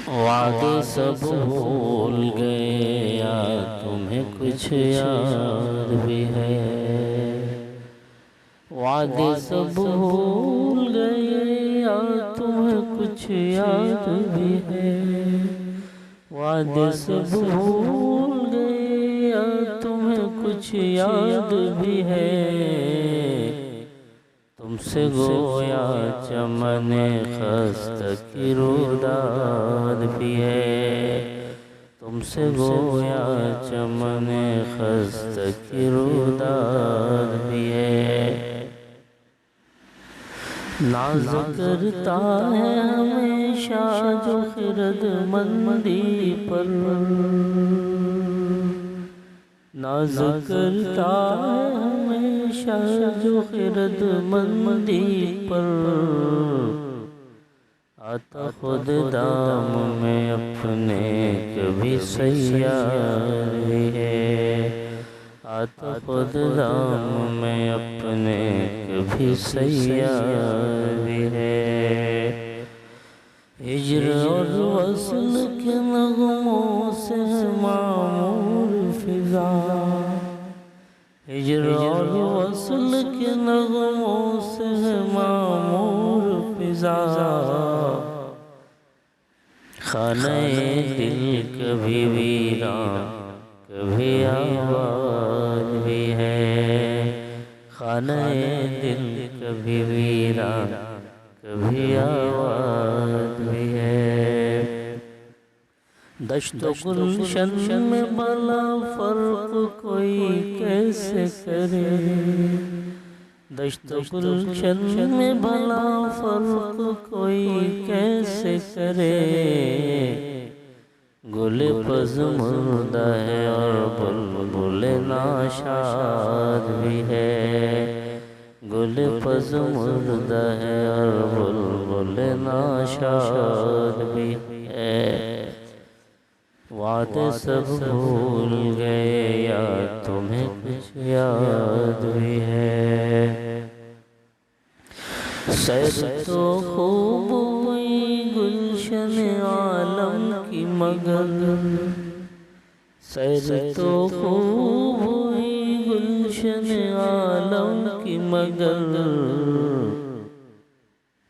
وعدے سب بھول گئے یا تمہیں کچھ یاد بھی ہے؟ وعدے سب بھول گئے یا تمہیں کچھ یاد بھی ہے؟ وعدے سب بھول گئے یا تمہیں کچھ یاد بھی ہے؟ تم سے گویا چمن خست کی روداد بھی ہے، تم سے گویا چمن خست کی روداد بھی ہے۔ ناز کرتا ہے ہمیشہ جو خرد مندی پر، ناز کرتا ہے ہمیشہ جو خرد مندی پر، آتا خود دام میں اپنے کبھی سیار بھی ہے، آتا خود دام میں اپنے کبھی سیار بھی ہے۔ ہجر اور وصل کے نغموں سے معمور فضا، ہجر اور وصل کے نغموں سے معمور فضا، خانہ دل کبھی ویران کبھی آباد بھی ہے، خانہ دل کبھی ویران کبھی آباد بھی ہے۔ دشت و گلشن میں بھلا فرق کوئی کیسے کرے، دشت و گلشن میں بھلا فرق کوئی کیسے کرے، گل پژمردہ ہے اور بلبل ناشاد بھی ہے، گل پژمردہ ہے اور بلبل ناشاد بھی ہے۔ وعدے سب بھول گئے یا تمہیں کچھ یاد بھی ہے؟ سیر تو خوب ہوئی گلشن عالم کی مگر، سیر تو خوب ہوئی گلشن عالم کی مگر،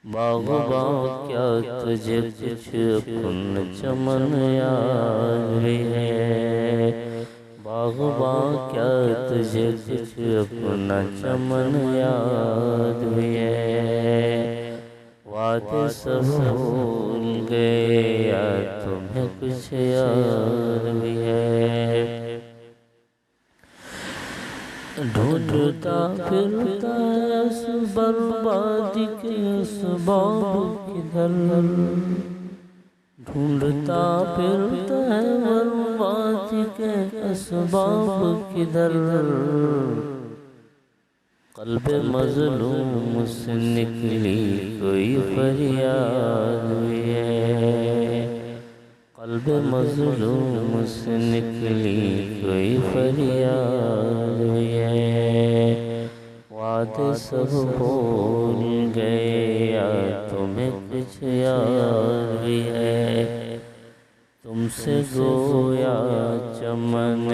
باغباں کیا تجھے کچھ اپنا چمن یاد بھی ہے؟ باغباں کیا تجھے کچھ اپنا چمن یاد بھی ہے؟ وعدے سب بھول گئے یا تمہیں کچھ یاد بھی ہے؟ ڈھونڈتا پھرتا ہے اس بربادی کے اسباب کدھر، ڈھونڈتا پھرتا ہے بربادی کے اسباب کدھر، قلب مظلوم سے نکلی کوئی فریاد بھی ہے، قلب مظلوم سے نکلی کوئی فریاد بھی ہے۔ وعدے سب بھول گئے یا تمہیں کچھ یاد بھی ہے؟ تم سے گویا چمن